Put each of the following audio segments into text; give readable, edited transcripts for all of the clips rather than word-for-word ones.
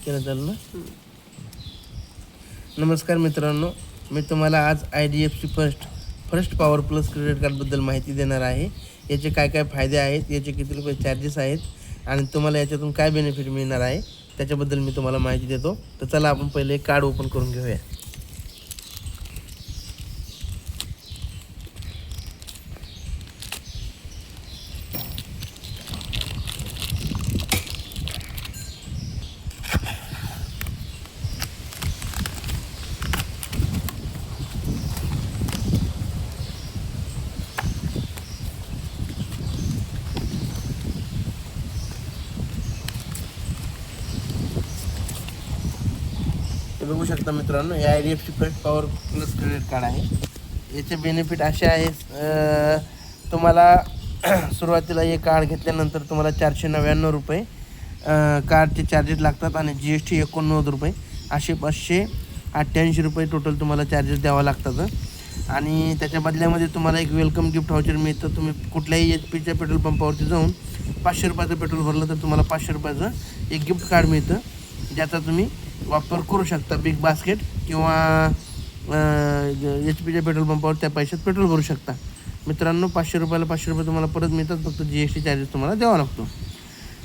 केलं चालेल ना. नमस्कार मित्रांनो, मी तुम्हाला आज IDFC first power plus credit कार्डबद्दल माहिती देणार आहे. याचे काय काय फायदे आहेत, याचे किती रुपये चार्जेस आहेत आणि तुम्हाला याच्यातून काय बेनिफिट मिळणार आहे त्याच्याबद्दल मी तुम्हाला माहिती देतो. तर चला आपण पहिले कार्ड ओपन करून घेऊया. बघू शकता मित्रांनो, हे IDFC first power plus credit card आहे. याचे बेनिफिट असे आहेत, तुम्हाला सुरुवातीला हे कार्ड घेतल्यानंतर तुम्हाला 499 रुपये कार्डचे चार्जेस लागतात आणि GST 89 रुपये, असे 588 रुपये टोटल तुम्हाला चार्जेस द्यावा लागतात. आणि त्याच्या बदल्यामध्ये तुम्हाला एक वेलकम गिफ्ट व्हाउचर मिळतं. तुम्ही कुठल्याही HPच्या पेट्रोल पंपावरती जाऊन 500 रुपयाचं पेट्रोल भरलं तर तुम्हाला 500 रुपयाचं एक गिफ्ट कार्ड मिळतं, ज्याचा तुम्ही वापर करू शकता. बिग बास्केट किंवा HPच्या पेट्रोल पंपावर त्या पैशात पेट्रोल भरू शकता. मित्रांनो, 500 रुपयाला 500 रुपये तुम्हाला परत मिळतात, फक्त GST चार्जेस तुम्हाला द्यावा लागतो.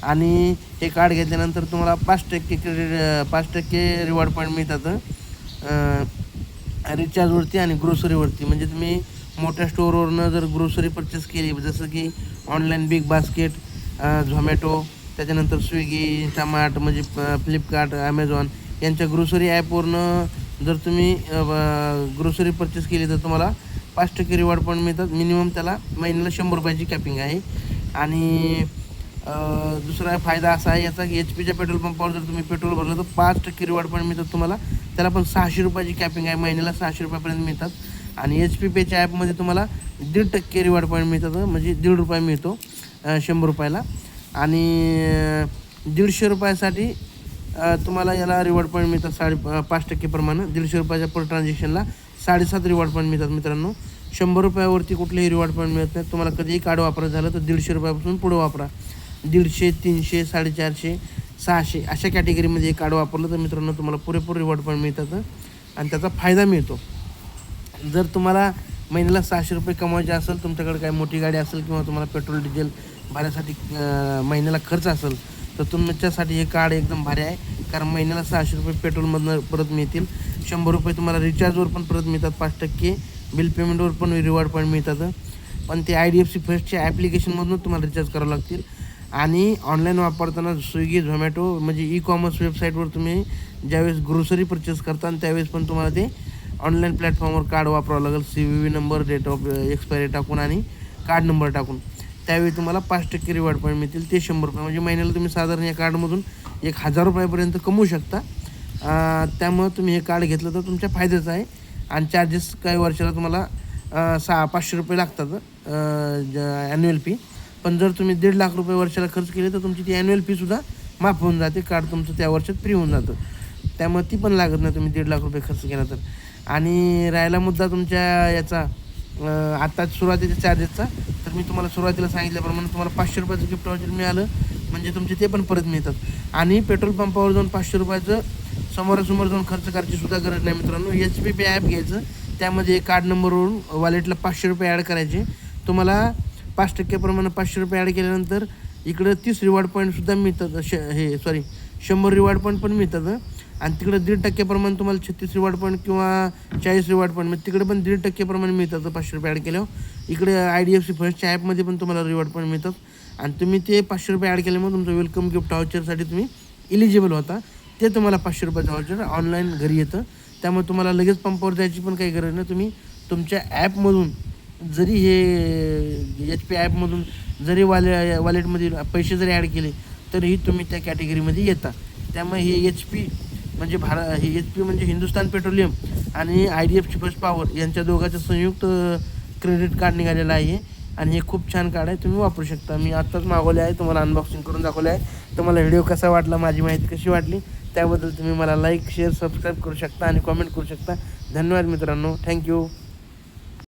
आणि हे कार्ड घेतल्यानंतर तुम्हाला 5% रिवॉर्ड पॉईंट मिळतात रिचार्जवरती आणि ग्रोसरीवरती. म्हणजे तुम्ही मोठ्या स्टोअरवरनं जर ग्रोसरी परचेस केली, जसं की ऑनलाईन बिग बास्केट, झोमॅटो, त्याच्यानंतर स्विगी, इंस्टामार्ट, म्हणजे फ्लिपकार्ट, ॲमेझॉन यांच्या ग्रोसरी ॲपवरनं जर तुम्ही ग्रोसरी परचेस केली तर तुम्हाला 5% रिवॉर्ड पॉईंट मिळतात. मिनिमम त्याला महिन्याला 100 रुपयाची कॅपिंग आहे. आणि दुसरा फायदा असा आहे याचा की HPच्या पेट्रोल पंपावर जर तुम्ही पेट्रोल भरलं तर 5% रिवॉर्ड पॉईंट मिळतात तुम्हाला. त्याला पण 600 रुपयाची कॅपिंग आहे, महिन्याला 600 रुपयापर्यंत मिळतात. आणि HP पेच्या ॲपमध्ये तुम्हाला 1.5% रिवॉर्ड पॉईंट मिळतात, म्हणजे 1.5 रुपये मिळतो 100 रुपयाला. आणि 150 रुपयासाठी तुम्हाला याला रिवॉर्ड पॉईंट मिळतात 5% प्रमाणे. 150 रुपयाच्या पर ट्रान्झॅक्शनला 7.5 रिवॉर्ड पॉईंट मिळतात. मित्रांनो, 100 रुपयावरती कुठलेही रिवॉर्ड पॉईंट मिळत नाही. तुम्हाला कधीही कार्ड वापरायचं झालं तर 150 रुपयापासून पुढे वापरा. 150, 300, 450, 600 अशा कॅटेगरीमध्ये कार्ड वापरलं तर मित्रांनो तुम्हाला पुरेपूर रिवॉर्ड पॉईंट मिळतात आणि त्याचा फायदा मिळतो. जर तुम्हाला महिन्याला 600 रुपये कमवायचे असेल, तुमच्याकडे काही मोठी गाडी असेल किंवा तुम्हाला पेट्रोल डिझेल भरण्यासाठी महिन्याला खर्च असेल तर तुमच्यासाठी हे कार्ड एकदम भारी आहे. कारण महिन्याला 600 रुपये पेट्रोलमधनं परत मिळतील, 100 रुपये तुम्हाला रिचार्जवर पण परत मिळतात, 5% बिल पेमेंटवर पण रिवॉर्ड पॉईंट मिळतात. पण ते IDFC फर्स्टच्या ॲप्लिकेशनमधून तुम्हाला रिचार्ज करावं लागतील. आणि ऑनलाईन वापरताना स्विगी, झोमॅटो म्हणजे ई-कॉमर्स वेबसाईटवर तुम्ही ज्यावेळेस ग्रोसरी परचेस करता आणि त्यावेळेस पण तुम्हाला ते ऑनलाईन प्लॅटफॉर्मवर कार्ड वापरावं लागेल. CVV number, date of expiry टाकून आणि कार्ड नंबर टाकून. त्यावेळी तुम्हाला 5% रिवॉर्ड पॉईंट मिळतील, ते 100 रुपये. म्हणजे महिन्याला तुम्ही साधारण या कार्डमधून 1000 रुपयापर्यंत कमवू शकता. त्यामुळं तुम्ही हे कार्ड घेतलं तर तुमच्या फायद्याचं आहे. आणि चार्जेस काही वर्षाला तुम्हाला 500 रुपये लागतात ॲन्युअल फी. पण जर तुम्ही 1.5 लाख रुपये वर्षाला खर्च केले तर तुमची ती ॲन्युअल फीसुद्धा माफ होऊन जाते. कार्ड तुमचं त्या वर्षात फ्री होऊन जातं, त्यामुळे ती पण लागत नाही तुम्ही 1.5 लाख रुपये खर्च केला तर. आणि राहिला मुद्दा तुमच्या याचा आता सुरुवातीच्या चार्जेसचा, तर मी तुम्हाला सुरुवातीला सांगितल्याप्रमाणे तुम्हाला 500 रुपयाचं गिफ्ट व्हाउचर मिळालं म्हणजे तुमचे ते पण परत मिळतात. आणि पेट्रोल पंपावर जाऊन 500 रुपयाचं समोरासमोर जाऊन खर्च करायची सुद्धा गरज नाही मित्रांनो. HP पे ॲप घ्यायचं, त्यामध्ये कार्ड नंबरवरून वॉलेटला 500 रुपये ॲड करायचे. तुम्हाला 5% प्रमाणे 500 रुपये ॲड केल्यानंतर इकडं 30 रिवॉर्ड पॉईंटसुद्धा मिळतात. 100 रिवॉर्ड पॉईंट पण मिळतात. आणि तिकडे 1.5% प्रमाणे तुम्हाला 36 रिवॉर्ड पॉईंट किंवा 40 रिवॉर्ड पॉईंट, म्हणजे तिकडे पण 1.5% प्रमाणे मिळतात 500 रुपये ॲड केल्यावर. इकडे IDFC फर्स्टच्या ॲपमध्ये पण तुम्हाला रिवॉर्ड पॉईंट मिळतात. आणि तुम्ही ते 500 रुपये ॲड केल्यामुळे तुमचं वेलकम गिफ्ट व्हाउचरसाठी तुम्ही इलिजिबल होता. ते तुम्हाला 500 रुपयाचं व्हाउचर ऑनलाईन घरी येतं. त्यामुळे तुम्हाला लगेच पंपावर जायची पण काही गरज नाही. तुम्ही तुमच्या ॲपमधून जरी हे HP ॲपमधून जरी वॉलेटमध्ये पैसे जरी ॲड केले तरीही तुम्ही त्या कॅटेगरीमध्ये येता. त्यामुळे हे HP म्हणजे HP म्हणजे हिंदुस्तान पेट्रोलियम आणि IDFC फर्स्ट पॉवर यांच्या दोघांचं संयुक्त क्रेडिट कार्ड निघालेलं आहे. आणि हे खूप छान कार्ड आहे, तुम्ही वापरू शकता. मी आत्ताच मागवले आहे, तुम्हाला अनबॉक्सिंग करून दाखवलं आहे. तुम्हाला व्हिडिओ कसा वाटला, माझी माहिती कशी वाटली त्याबद्दल तुम्ही मला लाईक, शेअर, सबस्क्राईब करू शकता आणि कॉमेंट करू शकता. धन्यवाद मित्रांनो, थँक्यू.